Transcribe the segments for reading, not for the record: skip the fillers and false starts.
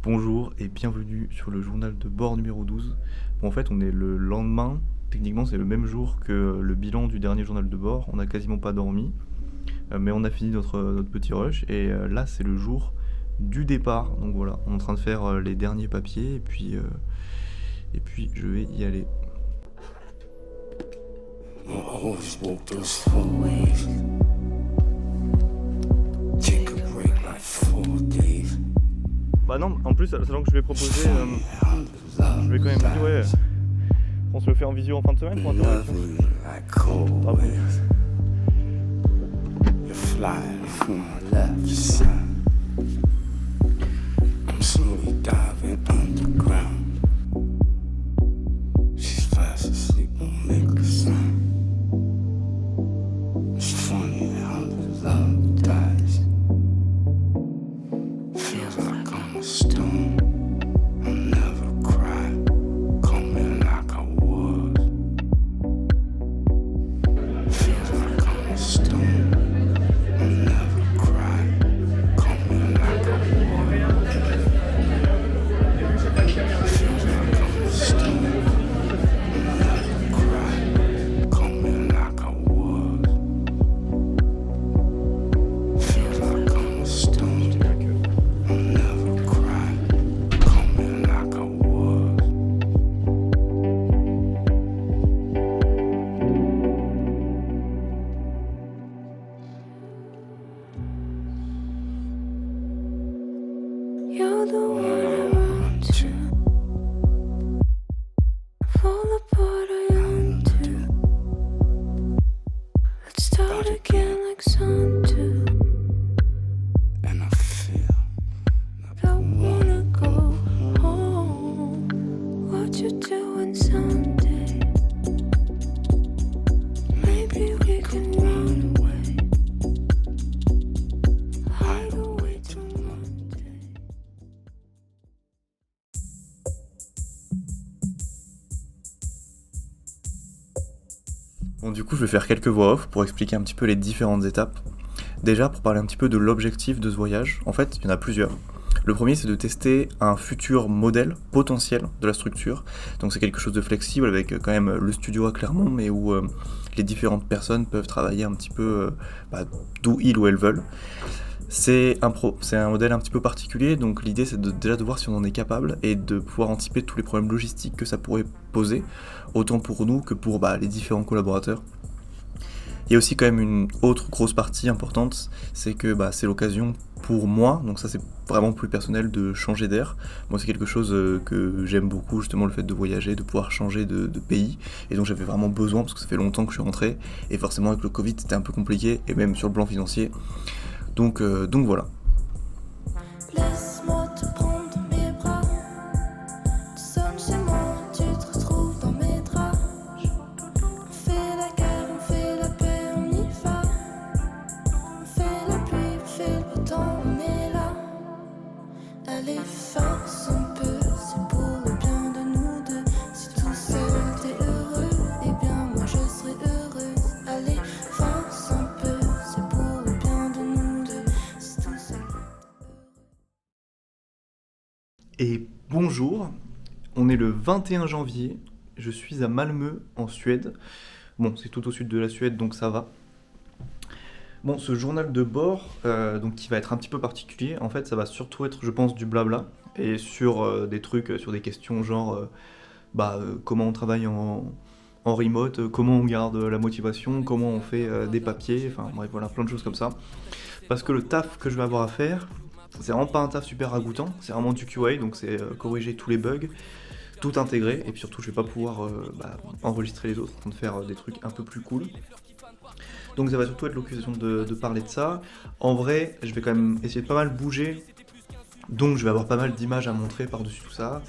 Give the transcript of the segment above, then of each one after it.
Bonjour et bienvenue sur le journal de bord numéro 12. Bon, en fait, on est le lendemain, techniquement c'est le même jour que le bilan du dernier journal de bord. On n'a quasiment pas dormi, mais on a fini notre petit rush et là c'est le jour du départ. Donc voilà, on est en train de faire les derniers papiers et puis je vais y aller. I always walk those 4 ways. Take a break like 4 days. Bah non, en plus, sachant que je vais proposer, je vais quand même dire, ouais, on se le fait en visio en fin de semaine pour intervention. Like cold Ah bon. waves. You're flying from my left side. I'm slowly diving underground. She's fast asleep, won't make a sound. It's funny how the love dies. Feels like I'm a stone. I'll never cry. Call me like I was. Feels like I'm a stone. I'll never cry. Call me like I was. Feels like I'm a stone. I'll never cry. Call me like I was. Feels like I'm a stone. I'll never cry. Call me like I was. You're the one I I run want to. you. Fall apart, I yearn to. Let's start again like sun two. And I feel like I wanna go home. What you doing someday? Maybe we can run away. Hide away till Monday. Bon, du coup, je vais faire quelques voix off pour expliquer un petit peu les différentes étapes. Déjà, pour parler un petit peu de l'objectif de ce voyage, en fait, il y en a plusieurs. Le premier, c'est de tester un futur modèle potentiel de la structure. Donc c'est quelque chose de flexible avec quand même le studio à Clermont, mais où les différentes personnes peuvent travailler un petit peu d'où ils ou elles veulent. C'est un modèle un petit peu particulier, donc l'idée c'est déjà de voir si on en est capable et de pouvoir anticiper tous les problèmes logistiques que ça pourrait poser, autant pour nous que pour les différents collaborateurs. Il y a aussi quand même une autre grosse partie importante, c'est que c'est l'occasion pour moi, donc ça c'est vraiment plus personnel, de changer d'air. Moi c'est quelque chose que j'aime beaucoup, justement le fait de voyager, de pouvoir changer de pays, et donc j'avais vraiment besoin, parce que ça fait longtemps que je suis rentré, et forcément avec le Covid c'était un peu compliqué, et même sur le plan financier. Donc voilà. Laisse-moi te prendre dans mes bras. Tu sonnes chez moi, tu te retrouves dans mes draps. On fait la guerre, on fait la paix, on y va. On fait la pluie, on fait le beau temps, on est là. Allez, force un peu, c'est pour le bien de nous deux. Si tout seul t'es heureux, eh bien moi je serai heureuse. Allez, force un peu, c'est pour le bien de nous deux. Si tout seul. Et bonjour, on est le 21 janvier, je suis à Malmö en Suède. Bon, c'est tout au sud de la Suède, donc ça va. Bon, ce journal de bord, donc qui va être un petit peu particulier, en fait ça va surtout être, je pense, du blabla, et sur des trucs, sur des questions genre comment on travaille en remote, comment on garde la motivation, comment on fait des papiers, enfin bref, voilà, plein de choses comme ça. Parce que le taf que je vais avoir à faire, c'est vraiment pas un taf super ragoûtant, c'est vraiment du QA, donc c'est corriger tous les bugs, tout intégrer, et puis surtout je vais pas pouvoir enregistrer les autres, en train de faire des trucs un peu plus cool. Donc ça va surtout être l'occasion de parler de ça. En vrai, je vais quand même essayer de pas mal bouger, donc je vais avoir pas mal d'images à montrer par-dessus tout ça.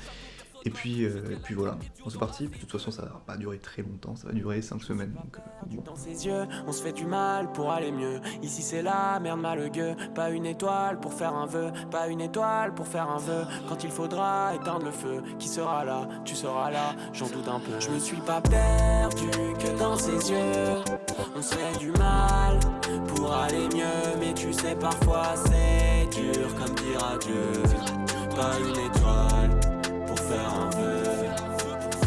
Et puis voilà, bon, c'est parti. De toute façon, ça va pas durer très longtemps, ça va durer 5 semaines. Donc, bon. Dans ses yeux, on se fait du mal pour aller mieux. Ici c'est la merde malheureux. Pas une étoile pour faire un vœu. Pas une étoile pour faire un vœu. Quand il faudra éteindre le feu, qui sera là? Tu seras là, j'en doute un peu. Je me suis pas perdu que dans ses yeux. On se fait du mal pour aller mieux. Mais tu sais parfois c'est dur comme dire adieu. pas une étoile pour faire un vœu.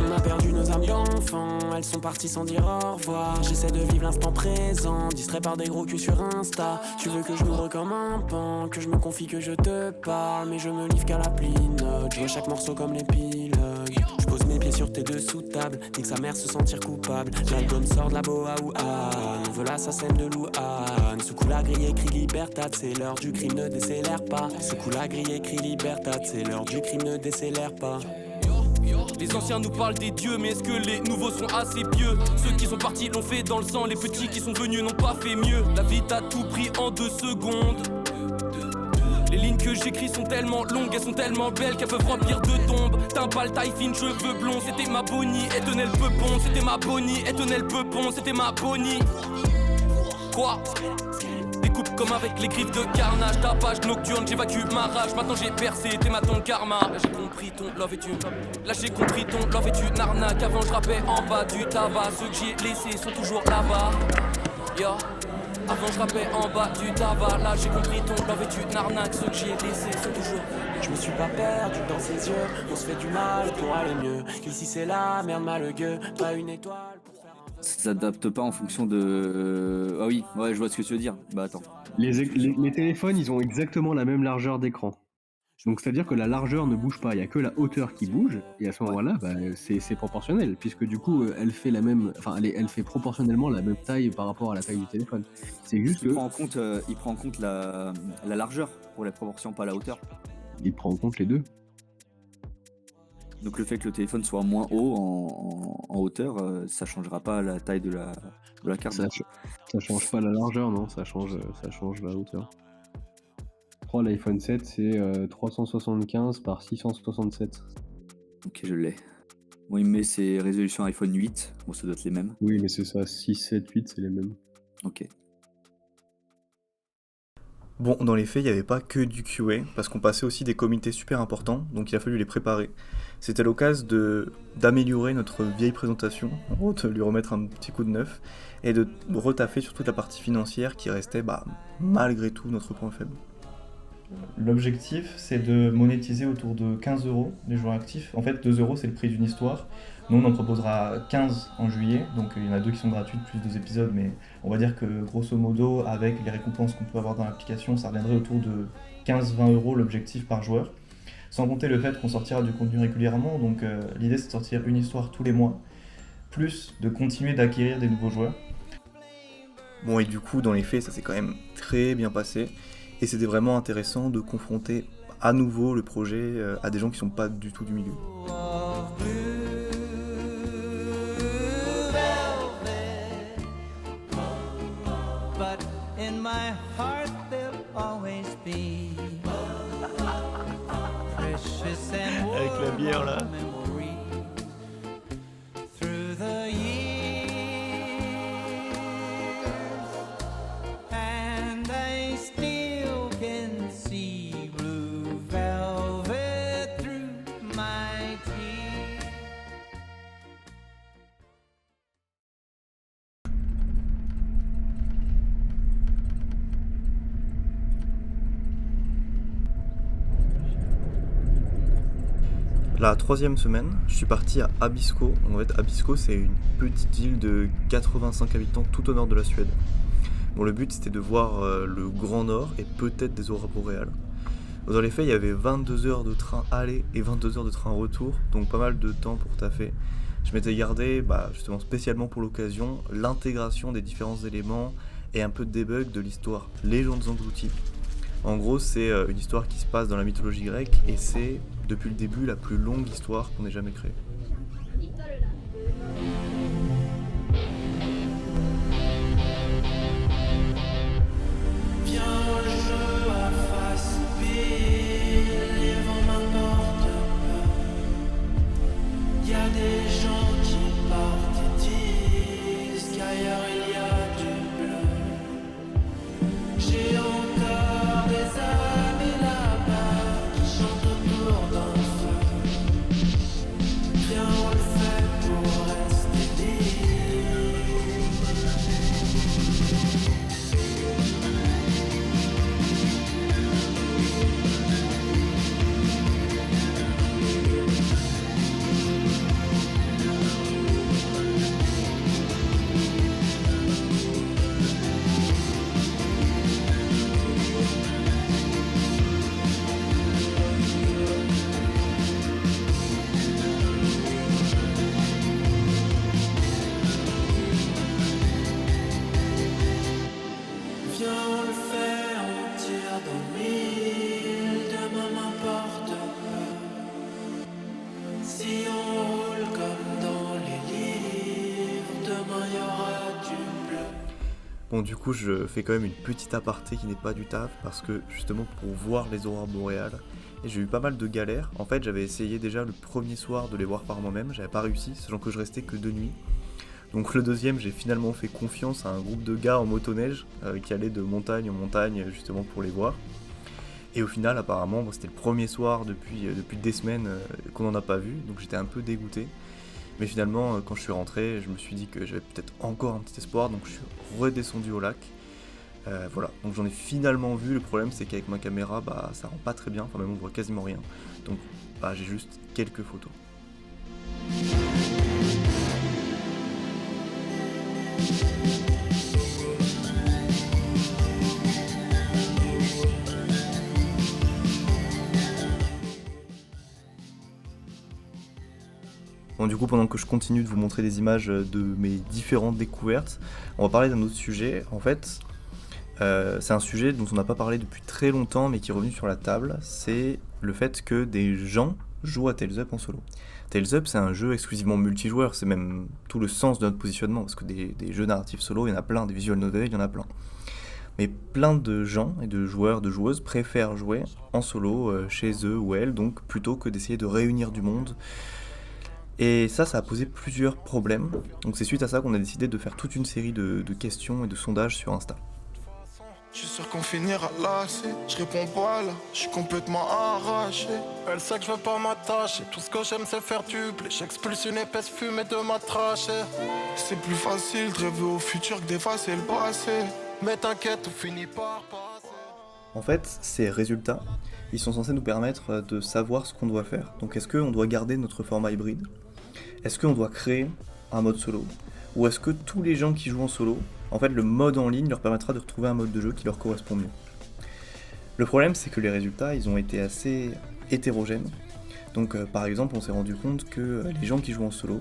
On a perdu nos âmes d'enfants, elles sont parties sans dire au revoir. J'essaie de vivre l'instant présent, distrait par des gros culs sur Insta. Tu veux que je m'ouvre comme un pan, que je me confie, que je te parle, mais je me livre qu'à la note. Je vois chaque morceau comme l'épilogue. Je pose mes pieds sur tes dessous de table, ni que sa mère se sentir coupable. L'album sort de la boa ou on veut l'assassin de Louane. Ce coup la grille écrit Libertad, c'est l'heure du crime, ne décélère pas. Ce coup la grille écrit Libertad, c'est l'heure du crime, ne décélère pas. Les anciens nous parlent des dieux, mais est-ce que les nouveaux sont assez pieux? Ceux qui sont partis l'ont fait dans le sang, les petits qui sont venus n'ont pas fait mieux. La vie t'a tout pris en 2 secondes. Les lignes que j'écris sont tellement longues, elles sont tellement belles qu'elles peuvent remplir de tombes. Timbal, taille fine, cheveux blonds, c'était ma Bonnie, et tenait le peupon. C'était ma Bonnie, et tenait le peupon, c'était ma Bonnie. Quoi? Découpe comme avec les griffes de carnage, tapage nocturne, j'évacue ma rage. Maintenant j'ai percé, t'es ma ton karma. Là j'ai compris ton love et tu. Là j'ai compris ton love et tu n'arnaques. Avant je rappais en bas du tabac. Ceux que j'ai laissés sont toujours là-bas. Yo. Avant je rappais en bas du tabac. Là j'ai compris ton love et tu n'arnaques. Ceux que j'ai laissés sont toujours. Je me suis pas perdu dans ses yeux, on se fait du mal pour aller mieux. Ici c'est la merde malheureux, pas une étoile pour faire un vœu. Ça s'adapte pas en fonction de. Ah oui, ouais, je vois ce que tu veux dire. Bah attends. Les téléphones, ils ont exactement la même largeur d'écran. Donc c'est-à-dire que la largeur ne bouge pas, il n'y a que la hauteur qui bouge, et à ce moment-là, bah, c'est proportionnel, puisque du coup, elle fait la même, enfin, elle fait proportionnellement la même taille par rapport à la taille du téléphone. C'est juste Il que prend en compte la largeur pour la proportion, pas la hauteur. il prend en compte les deux. Donc le fait que le téléphone soit moins haut en hauteur, ça changera pas la taille de la carte. Ça change pas la largeur, non, ça change la hauteur. Je crois l'iPhone 7 c'est 375 par 667. Ok, je l'ai. Moi, il me met ses résolutions iPhone 8. Bon, ça doit être les mêmes. Oui, mais c'est ça, 6, 7, 8, c'est les mêmes. Ok. Bon, dans les faits, il n'y avait pas que du QA, parce qu'on passait aussi des comités super importants, donc il a fallu les préparer. C'était l'occasion d'améliorer notre vieille présentation, en gros, de lui remettre un petit coup de neuf, et de retaffer sur toute la partie financière qui restait, malgré tout, notre point faible. L'objectif, c'est de monétiser autour de 15 € les joueurs actifs. En fait, 2 € c'est le prix d'une histoire. Nous, on en proposera 15 en juillet, donc il y en a 2 qui sont gratuites, plus 2 épisodes, mais on va dire que grosso modo, avec les récompenses qu'on peut avoir dans l'application, ça reviendrait autour de 15-20 € l'objectif par joueur. Sans compter le fait qu'on sortira du contenu régulièrement, donc l'idée c'est de sortir une histoire tous les mois, plus de continuer d'acquérir des nouveaux joueurs. Bon, et du coup, dans les faits, ça s'est quand même très bien passé. Et c'était vraiment intéressant de confronter à nouveau le projet à des gens qui sont pas du tout du milieu. But in my heart there'll always be precious and Avec la bière, là. warm memory through the years, and I still can see blue velvet through my tears. La 3e semaine, je suis parti à Abisko. En fait, Abisko, c'est une petite île de 85 habitants tout au nord de la Suède. Bon, le but, c'était de voir le Grand Nord et peut-être des aurores boréales. Dans les faits, il y avait 22 heures de train aller et 22 heures de train retour, donc pas mal de temps pour taffer. Je m'étais gardé, justement spécialement pour l'occasion, l'intégration des différents éléments et un peu de debug de l'histoire Légendes englouties. En gros, c'est une histoire qui se passe dans la mythologie grecque et c'est, depuis le début, la plus longue histoire qu'on ait jamais créée. Viens au jeu à face pile, les vents m'apportent peu. Y'a des gens qui partent et disent qu'ailleurs il y a du bleu. J'ai encore des amis là-bas qui chantent autour d'un feu. Viens Bon, du coup, je fais quand même une petite aparté qui n'est pas du taf, parce que justement pour voir les aurores boréales, et j'ai eu pas mal de galères. En fait, j'avais essayé déjà le premier soir de les voir par moi-même, j'avais pas réussi, sachant que je restais que 2 nuits. Donc le deuxième, j'ai finalement fait confiance à un groupe de gars en motoneige qui allaient de montagne en montagne justement pour les voir. Et au final, apparemment, bon, c'était le premier soir depuis des semaines qu'on n'en a pas vu, donc j'étais un peu dégoûté. Mais finalement, quand je suis rentré, je me suis dit que j'avais peut-être encore un petit espoir, donc je suis redescendu au lac. Voilà, donc j'en ai finalement vu. Le problème, c'est qu'avec ma caméra, bah, ça rend pas très bien, enfin même on voit quasiment rien. Donc bah, j'ai juste quelques photos. Bon, du coup, pendant que je continue de vous montrer des images de mes différentes découvertes, on va parler d'un autre sujet. En fait, c'est un sujet dont on n'a pas parlé depuis très longtemps, mais qui est revenu sur la table. C'est le fait que des gens jouent à Tales Up en solo. Tales Up, c'est un jeu exclusivement multijoueur, c'est même tout le sens de notre positionnement, parce que des jeux narratifs solo, il y en a plein, des visual novels, il y en a plein. Mais plein de gens et de joueurs, de joueuses préfèrent jouer en solo chez eux ou elles, donc plutôt que d'essayer de réunir du monde. Et ça a posé plusieurs problèmes. Donc c'est suite à ça qu'on a décidé de faire toute une série de questions et de sondages sur Insta. Je suis sûr qu'on finira lassé, je réponds pas là, je suis complètement arraché. Elle sait que je veux pas m'attacher, tout ce que j'aime c'est faire du blé. J'expulse une épaisse fumée de ma trachée. C'est plus facile de rêver au futur que d'effacer le passé. Mais t'inquiète, tout finit par passer. En fait, ces résultats, ils sont censés nous permettre de savoir ce qu'on doit faire. Donc est-ce qu'on doit garder notre format hybride ? Est-ce qu'on doit créer un mode solo ? Ou est-ce que tous les gens qui jouent en solo, en fait le mode en ligne leur permettra de retrouver un mode de jeu qui leur correspond mieux ? Le problème, c'est que les résultats, ils ont été assez hétérogènes. Donc par exemple, on s'est rendu compte que les gens qui jouent en solo,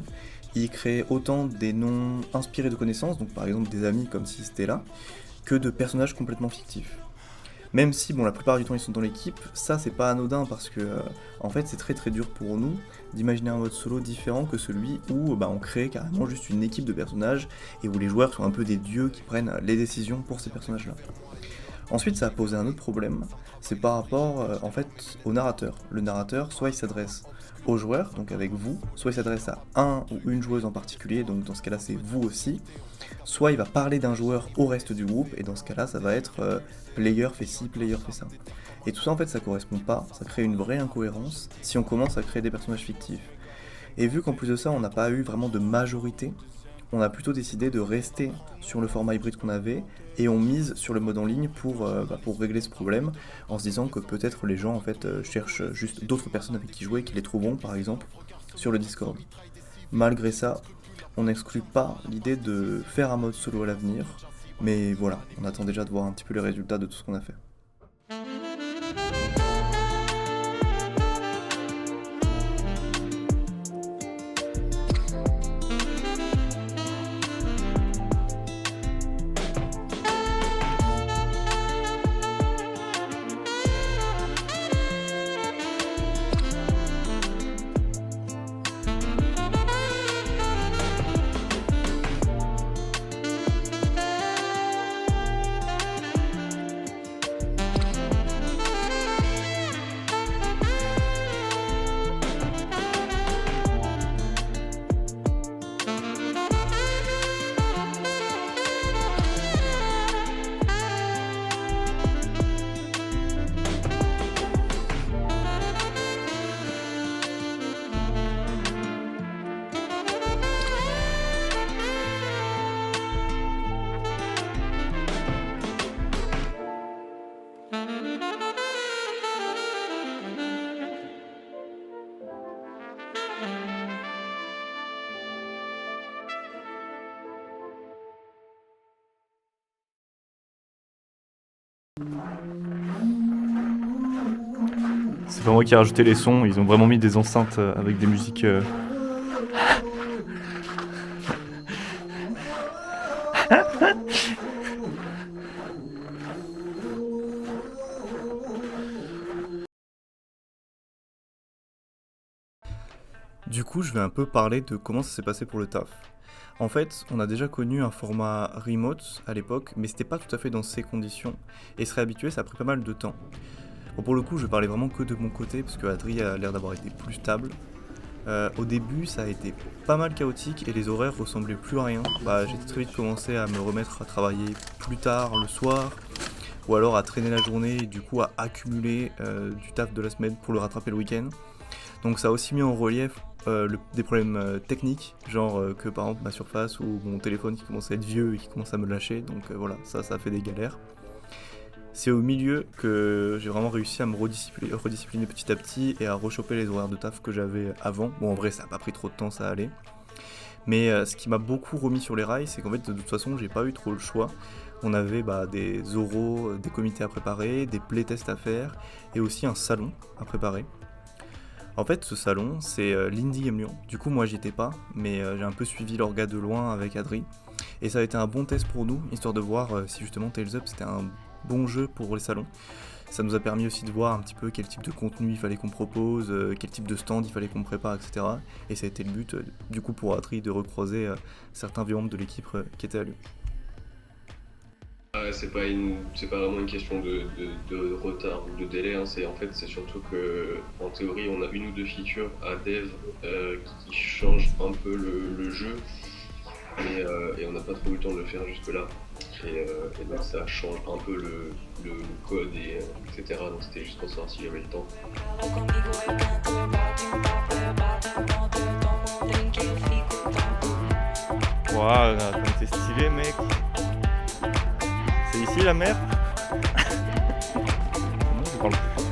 ils créent autant des noms inspirés de connaissances, donc par exemple des amis comme si c'était là, que de personnages complètement fictifs. Même si, bon, la plupart du temps ils sont dans l'équipe, ça c'est pas anodin parce que en fait c'est très très dur pour nous d'imaginer un mode solo différent que celui où on crée carrément juste une équipe de personnages et où les joueurs sont un peu des dieux qui prennent les décisions pour ces personnages-là. Ensuite, ça a posé un autre problème, c'est par rapport en fait au narrateur. Le narrateur, soit il s'adresse aux joueurs, donc avec vous, soit il s'adresse à un ou une joueuse en particulier, donc dans ce cas-là c'est vous aussi, soit il va parler d'un joueur au reste du groupe, et dans ce cas-là ça va être player fait ci, player fait ça. Et tout ça en fait ça correspond pas, ça crée une vraie incohérence si on commence à créer des personnages fictifs. Et vu qu'en plus de ça on n'a pas eu vraiment de majorité, on a plutôt décidé de rester sur le format hybride qu'on avait et on mise sur le mode en ligne pour régler ce problème en se disant que peut-être les gens en fait cherchent juste d'autres personnes avec qui jouer et qui les trouveront par exemple sur le Discord. Malgré ça, on n'exclut pas l'idée de faire un mode solo à l'avenir, mais voilà, on attend déjà de voir un petit peu les résultats de tout ce qu'on a fait. C'est pas moi qui ai rajouté les sons, ils ont vraiment mis des enceintes avec des musiques... Du coup, je vais un peu parler de comment ça s'est passé pour le taf. En fait, on a déjà connu un format remote à l'époque, mais c'était pas tout à fait dans ces conditions, et se réhabituer, ça a pris pas mal de temps. Bon, pour le coup, je parlais vraiment que de mon côté, parce que Adri a l'air d'avoir été plus stable. Au début, ça a été pas mal chaotique, et les horaires ressemblaient plus à rien. J'ai très vite commencé à me remettre à travailler plus tard le soir, ou alors à traîner la journée, et du coup à accumuler du taf de la semaine pour le rattraper le week-end. Donc ça a aussi mis en relief des problèmes techniques, genre que par exemple ma surface ou mon téléphone qui commence à être vieux et qui commence à me lâcher, donc voilà, ça a fait des galères. C'est au milieu que j'ai vraiment réussi à me rediscipliner petit à petit et à rechoper les horaires de taf que j'avais avant. Bon, en vrai, ça n'a pas pris trop de temps, ça allait. Mais ce qui m'a beaucoup remis sur les rails, c'est qu'en fait, de toute façon, j'ai pas eu trop le choix. On avait des oraux, des comités à préparer, des playtests à faire et aussi un salon à préparer. En fait, ce salon, c'est l'Indie Game Lyon. Du coup, moi, j'y étais pas, mais j'ai un peu suivi l'orga de loin avec Adri. Et ça a été un bon test pour nous, histoire de voir si justement Tales Up, c'était un bon jeu pour les salons. Ça nous a permis aussi de voir un petit peu quel type de contenu il fallait qu'on propose, quel type de stand il fallait qu'on prépare, etc. Et ça a été le but, du coup, pour Adri, de recroiser certains vieux membres de l'équipe qui étaient à Lyon. C'est pas vraiment une question de retard ou de délai, hein. C'est surtout que en théorie on a une ou deux features à dev qui changent un peu le jeu, et on n'a pas trop eu le temps de le faire jusque là, et donc ça change un peu le code etc. Donc c'était juste pour savoir si j'avais le temps. Waouh, comme t'es stylé, mec. C'est ici la mer? Non, je parle plus.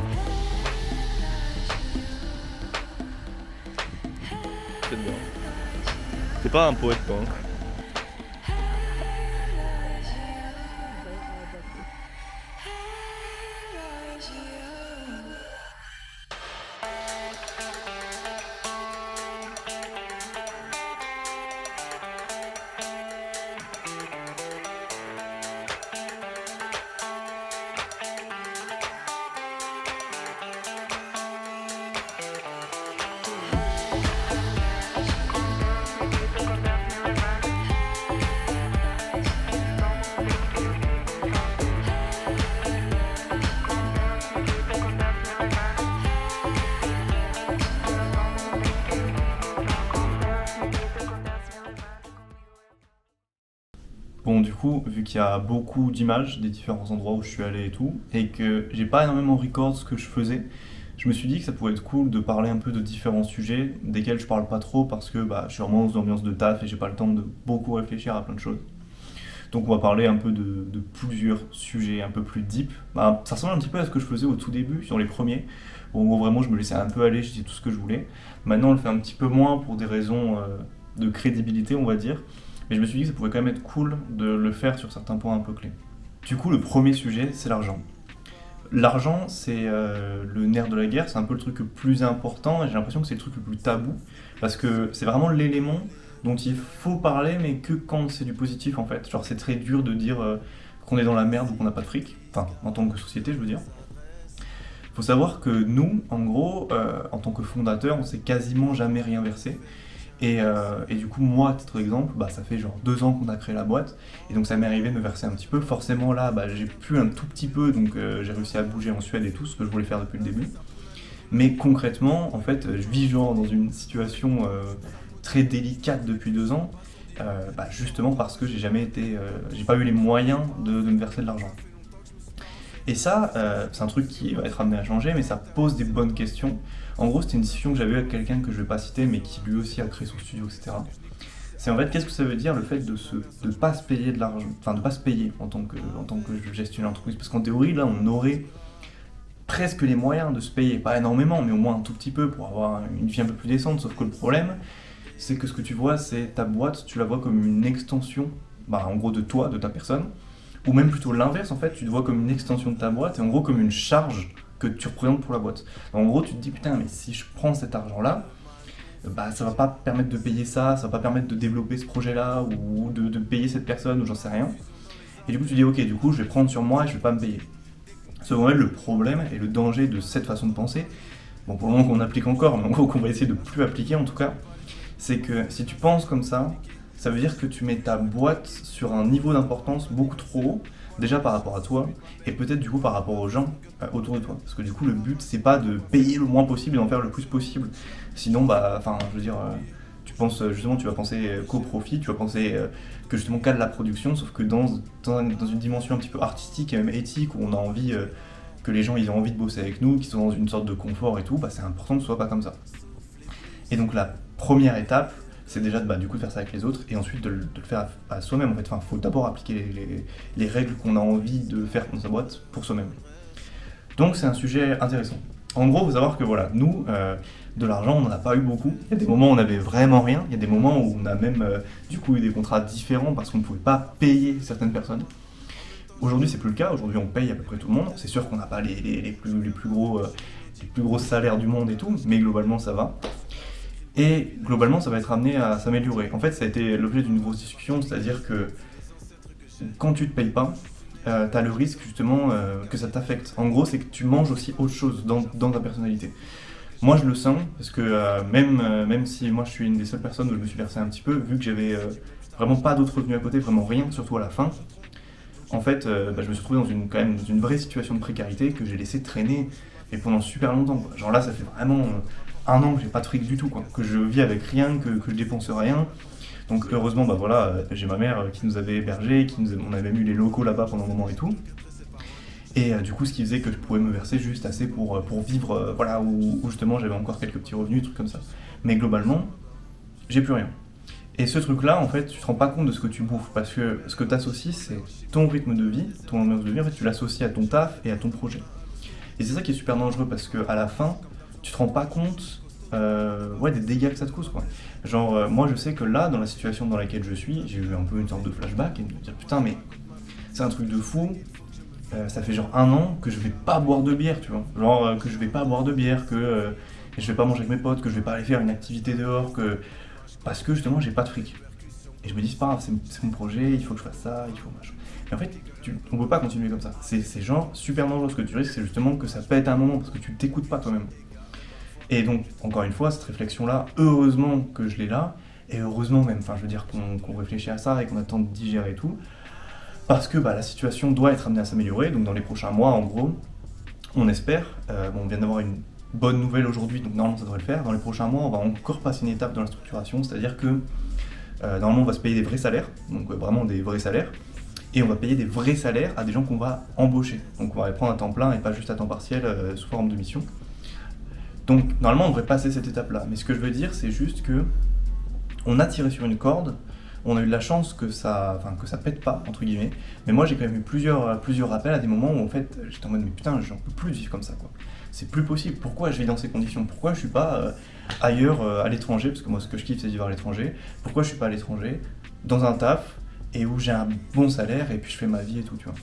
C'est bien. T'es pas un poète, toi, hein. Bon, du coup, vu qu'il y a beaucoup d'images des différents endroits où je suis allé et tout, et que j'ai pas énormément record ce que je faisais, je me suis dit que ça pourrait être cool de parler un peu de différents sujets, desquels je parle pas trop parce que je suis vraiment dans une ambiance de taf et j'ai pas le temps de beaucoup réfléchir à plein de choses. Donc on va parler un peu de plusieurs sujets un peu plus deep. Ça ressemble un petit peu à ce que je faisais au tout début, sur les premiers, où vraiment je me laissais un peu aller, je disais tout ce que je voulais. Maintenant on le fait un petit peu moins pour des raisons de crédibilité, on va dire. Mais je me suis dit que ça pouvait quand même être cool de le faire sur certains points un peu clés. Du coup, le premier sujet, c'est l'argent. L'argent, c'est le nerf de la guerre, c'est un peu le truc le plus important, et j'ai l'impression que c'est le truc le plus tabou, parce que c'est vraiment l'élément dont il faut parler, mais que quand c'est du positif en fait. Genre c'est très dur de dire qu'on est dans la merde ou qu'on n'a pas de fric, enfin en tant que société je veux dire. Faut savoir que nous, en gros, en tant que fondateur, on s'est quasiment jamais rien versé. Et du coup, moi, à titre d'exemple, ça fait genre 2 ans qu'on a créé la boîte, et donc ça m'est arrivé de me verser un petit peu. Forcément là, j'ai pu un tout petit peu, donc j'ai réussi à bouger en Suède et tout, ce que je voulais faire depuis le début. Mais concrètement, en fait, je vis genre dans une situation très délicate depuis 2 ans, justement parce que j'ai pas eu les moyens de me verser de l'argent. Et ça, c'est un truc qui va être amené à changer, mais ça pose des bonnes questions. En gros, c'était une discussion que j'avais eu avec quelqu'un que je vais pas citer, mais qui lui aussi a créé son studio, etc. C'est en fait, qu'est-ce que ça veut dire le fait de pas se payer de l'argent, enfin de pas se payer en tant que gestionnaire d'entreprise, parce qu'en théorie, là, on aurait presque les moyens de se payer, pas énormément, mais au moins un tout petit peu pour avoir une vie un peu plus décente, sauf que le problème, c'est que ce que tu vois, c'est ta boîte, tu la vois comme une extension, en gros de toi, de ta personne, ou même plutôt l'inverse, en fait, tu te vois comme une extension de ta boîte, et en gros comme une charge que tu représentes pour la boîte. En gros, tu te dis, putain, mais si je prends cet argent-là, ça va pas permettre de payer ça va pas permettre de développer ce projet-là, ou de payer cette personne, ou j'en sais rien. Et du coup, tu dis, ok, du coup, je vais prendre sur moi et je vais pas me payer. Sauf qu'en fait, le problème et le danger de cette façon de penser, pour le moment qu'on applique encore, mais en gros qu'on va essayer de plus appliquer en tout cas, c'est que si tu penses comme ça, ça veut dire que tu mets ta boîte sur un niveau d'importance beaucoup trop haut, déjà par rapport à toi, et peut-être du coup par rapport aux gens autour de toi. Parce que du coup le but c'est pas de payer le moins possible et d'en faire le plus possible. Sinon je veux dire, tu penses justement, tu vas penser qu'au profit, tu vas penser que justement qu'à de la production, sauf que dans une dimension un petit peu artistique et même éthique, où on a envie que les gens ils ont envie de bosser avec nous, qu'ils sont dans une sorte de confort et tout, c'est important que ce soit pas comme ça. Et donc la première étape, c'est déjà du coup de faire ça avec les autres et ensuite de le faire à soi-même. En fait, faut d'abord appliquer les règles qu'on a envie de faire dans sa boîte pour soi-même. Donc c'est un sujet intéressant. En gros, il faut savoir que voilà, nous, de l'argent, on n'en a pas eu beaucoup. Il y a des moments où on n'avait vraiment rien. Il y a des moments où on a même du coup eu des contrats différents parce qu'on ne pouvait pas payer certaines personnes. Aujourd'hui, c'est plus le cas. Aujourd'hui, on paye à peu près tout le monde. C'est sûr qu'on n'a pas les plus gros salaires du monde et tout, mais globalement, ça va. Et globalement, ça va être amené à s'améliorer. En fait, ça a été l'objet d'une grosse discussion, c'est-à-dire que quand tu te payes pas, t'as le risque justement que ça t'affecte. En gros, c'est que tu manges aussi autre chose dans ta personnalité. Moi, je le sens, parce que même si moi je suis une des seules personnes où je me suis versé un petit peu, vu que j'avais vraiment pas d'autres revenus à côté, vraiment rien, surtout à la fin, en fait, je me suis retrouvé quand même dans une vraie situation de précarité que j'ai laissé traîner mais pendant super longtemps, quoi. Genre là, ça fait vraiment 1 an que j'ai pas de fric du tout, quoi. Que je vis avec rien, que je dépense rien. Donc heureusement, j'ai ma mère qui nous avait hébergés, on avait même eu les locaux là-bas pendant un moment et tout. Et du coup, ce qui faisait que je pouvais me verser juste assez pour vivre, où justement j'avais encore quelques petits revenus, trucs comme ça. Mais globalement, j'ai plus rien. Et ce truc-là, en fait, tu te rends pas compte de ce que tu bouffes, parce que ce que t'associes, c'est ton rythme de vie, en fait, tu l'associes à ton taf et à ton projet. Et c'est ça qui est super dangereux, parce que à la fin, tu te rends pas compte des dégâts que ça te cause, quoi. Genre, moi je sais que là, dans la situation dans laquelle je suis, j'ai eu un peu une sorte de flashback et de me dire putain, mais c'est un truc de fou, ça fait genre 1 an que je vais pas boire de bière, tu vois. Genre, que je vais pas boire de bière, que je vais pas manger avec mes potes, que je vais pas aller faire une activité dehors, parce que justement j'ai pas de fric. Et je me dis, c'est pas grave, c'est mon projet, il faut que je fasse ça, il faut machin. Mais en fait, on peut pas continuer comme ça. C'est genre super dangereux. Ce que tu risques, c'est justement que ça pète à un moment, parce que tu t'écoutes pas toi-même. Et donc, encore une fois, cette réflexion-là, heureusement que je l'ai là, et heureusement même, qu'on réfléchit à ça et qu'on attend de digérer et tout, parce que la situation doit être amenée à s'améliorer. Donc dans les prochains mois, en gros, on espère, on vient d'avoir une bonne nouvelle aujourd'hui, donc normalement ça devrait le faire. Dans les prochains mois, on va encore passer une étape dans la structuration, c'est-à-dire que normalement on va se payer des vrais salaires, donc vraiment des vrais salaires, et on va payer des vrais salaires à des gens qu'on va embaucher. Donc on va les prendre à temps plein et pas juste à temps partiel sous forme de mission. Donc normalement on devrait passer cette étape-là, mais ce que je veux dire c'est juste que on a tiré sur une corde, on a eu de la chance que ça pète pas, entre guillemets, mais moi j'ai quand même eu plusieurs rappels à des moments où en fait j'étais en mode mais putain j'en peux plus vivre comme ça, quoi. C'est plus possible, pourquoi je vis dans ces conditions, pourquoi je suis pas ailleurs à l'étranger, parce que moi ce que je kiffe c'est vivre à l'étranger, pourquoi je suis pas à l'étranger, dans un taf, et où j'ai un bon salaire et puis je fais ma vie et tout, tu vois.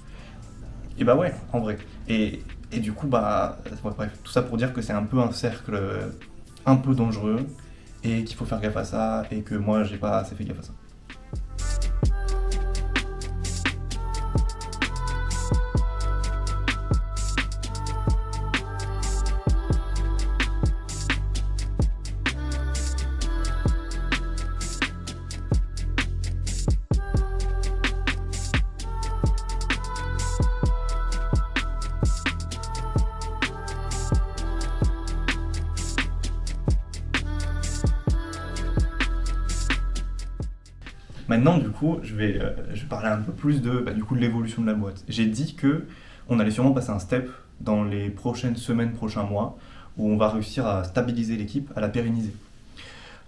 Et ouais, en vrai. Et du coup, bref, tout ça pour dire que c'est un peu un cercle un peu dangereux et qu'il faut faire gaffe à ça et que moi j'ai pas assez fait gaffe à ça. Maintenant, du coup, je vais parler un peu plus de l'évolution de la boîte. J'ai dit que on allait sûrement passer un step dans les prochaines semaines, prochains mois, où on va réussir à stabiliser l'équipe, à la pérenniser.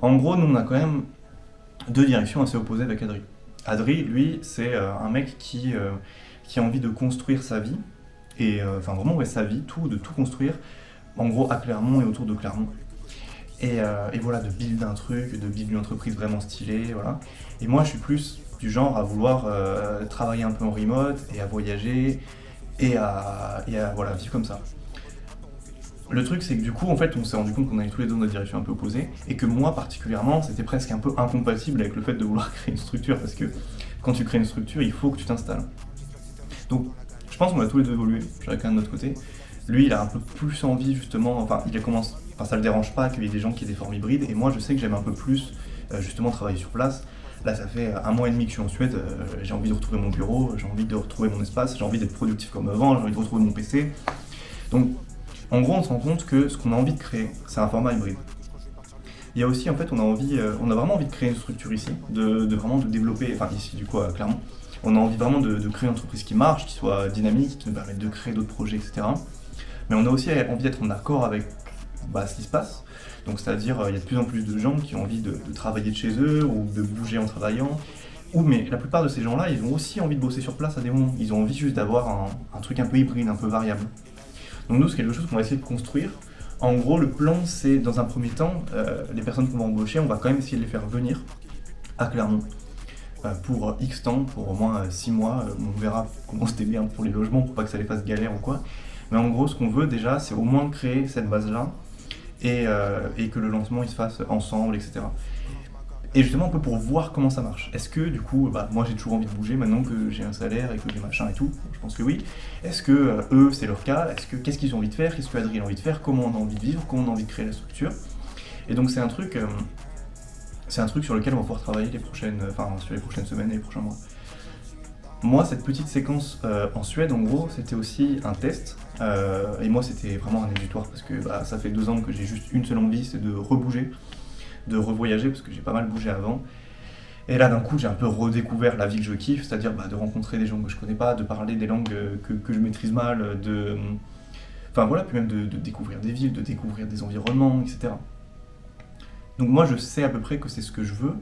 En gros, nous, on a quand même 2 directions assez opposées avec Adri. Adri, lui, c'est un mec qui a envie de construire sa vie, et sa vie, de tout construire, en gros, à Clermont et autour de Clermont. Et voilà, de build un truc, de build une entreprise vraiment stylée, voilà. Et moi, je suis plus du genre à vouloir travailler un peu en remote, et à voyager, et à vivre comme ça. Le truc, c'est que du coup, en fait, on s'est rendu compte qu'on avait tous les deux dans des directions un peu opposées, et que moi, particulièrement, c'était presque un peu incompatible avec le fait de vouloir créer une structure, parce que quand tu crées une structure, il faut que tu t'installes. Donc, je pense qu'on a tous les deux évolué, chacun de notre côté. Lui, il a un peu plus envie, justement, ça le dérange pas qu'il y ait des gens qui aient des formes hybrides, et moi, je sais que j'aime un peu plus, justement, travailler sur place, Là, ça fait 1 mois et demi que je suis en Suède, j'ai envie de retrouver mon bureau, j'ai envie de retrouver mon espace, j'ai envie d'être productif comme avant, j'ai envie de retrouver mon PC. Donc, en gros, on se rend compte que ce qu'on a envie de créer, c'est un format hybride. Il y a aussi, en fait, on a vraiment envie de créer une structure ici, de vraiment de développer, enfin ici du coup, clairement, on a envie vraiment de créer une entreprise qui marche, qui soit dynamique, qui nous permette de créer d'autres projets, etc. Mais on a aussi envie d'être en accord avec ce qui se passe. Donc c'est-à-dire, il y a de plus en plus de gens qui ont envie de travailler de chez eux ou de bouger en travaillant. Mais la plupart de ces gens-là, ils ont aussi envie de bosser sur place à des moments. Ils ont envie juste d'avoir un truc un peu hybride, un peu variable. Donc nous, c'est quelque chose qu'on va essayer de construire. En gros, le plan, c'est dans un premier temps, les personnes qu'on va embaucher, on va quand même essayer de les faire venir à Clermont pour X temps, pour au moins 6 mois. On verra comment se débrouiller pour les logements, pour pas que ça les fasse galère ou quoi. Mais en gros, ce qu'on veut déjà, c'est au moins créer cette base-là et que le lancement il se fasse ensemble, etc. Et justement un peu pour voir comment ça marche. Est-ce que du coup, moi j'ai toujours envie de bouger maintenant que j'ai un salaire et que j'ai machin et tout, je pense que oui. Est-ce que eux c'est leur cas? Qu'est-ce qu'ils ont envie de faire? Qu'est-ce que Adrien a envie de faire? Comment on a envie de vivre? Comment on a envie de créer la structure? Et donc c'est un truc sur lequel on va pouvoir travailler sur les prochaines semaines et les prochains mois. Moi, cette petite séquence en Suède, en gros, c'était aussi un test. Et moi, c'était vraiment un exutoire parce que ça fait 2 ans que j'ai juste une seule envie, c'est de rebouger, de revoyager parce que j'ai pas mal bougé avant. Et là, d'un coup, j'ai un peu redécouvert la vie que je kiffe, c'est-à-dire de rencontrer des gens que je connais pas, de parler des langues que je maîtrise mal, puis même de découvrir des villes, de découvrir des environnements, etc. Donc moi, je sais à peu près que c'est ce que je veux,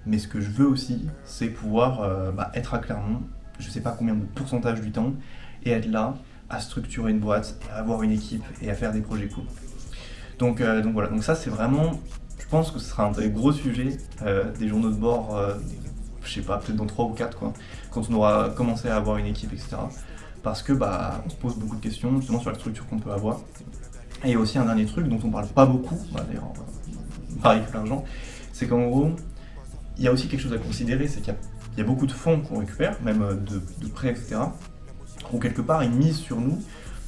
mais ce que je veux aussi, c'est pouvoir être à Clermont, je sais pas combien de pourcentage du temps, et être là, à structurer une boîte, et à avoir une équipe, et à faire des projets cool. Donc voilà, donc ça c'est vraiment, je pense que ce sera un des gros sujets des journaux de bord, je sais pas, peut-être dans 3 ou 4 quoi, quand on aura commencé à avoir une équipe, etc. Parce que on se pose beaucoup de questions justement sur la structure qu'on peut avoir. Et il y a aussi un dernier truc dont on parle pas beaucoup, d'ailleurs, pareil que l'argent, c'est qu'en gros, il y a aussi quelque chose à considérer, c'est qu'il y a beaucoup de fonds qu'on récupère, même de prêts, etc., où quelque part ils misent sur nous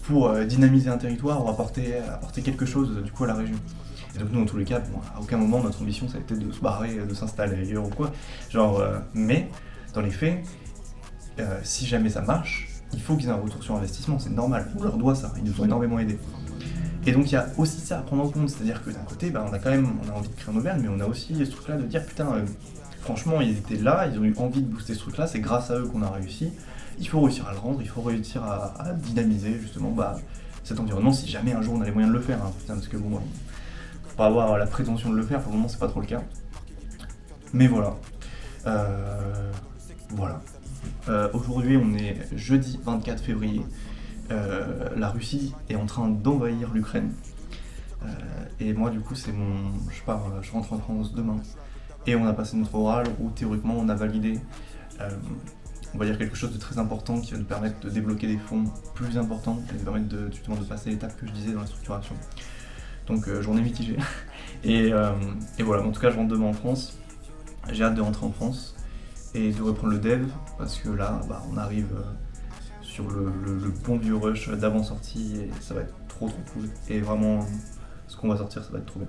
pour dynamiser un territoire ou apporter quelque chose du coup à la région. Et donc nous, dans tous les cas, à aucun moment notre ambition ça a été de se barrer, de s'installer ailleurs ou quoi. Mais dans les faits, si jamais ça marche, il faut qu'ils aient un retour sur investissement, c'est normal, on leur doit ça, ils nous ont énormément aidés. Et donc il y a aussi ça à prendre en compte, c'est-à-dire que d'un côté, on a envie de créer un Auvergne, mais on a aussi ce truc-là de dire putain, franchement ils étaient là, ils ont eu envie de booster ce truc-là, c'est grâce à eux qu'on a réussi. Il faut réussir à le rendre, il faut réussir à dynamiser justement cet environnement si jamais un jour on a les moyens de le faire, parce que faut pas avoir la prétention de le faire, pour le moment c'est pas trop le cas. Mais voilà. Aujourd'hui on est jeudi 24 février. La Russie est en train d'envahir l'Ukraine. Et moi du coup je rentre en France demain. Et on a passé notre oral où théoriquement on a validé on va dire quelque chose de très important qui va nous permettre de débloquer des fonds plus importants et nous permettre justement de passer l'étape que je disais dans la structuration. Donc journée mitigée. Et voilà, en tout cas je rentre demain en France. J'ai hâte de rentrer en France et de reprendre le dev parce que là on arrive sur le bon vieux rush d'avant sortie et ça va être trop cool. Et vraiment ce qu'on va sortir ça va être trop bien.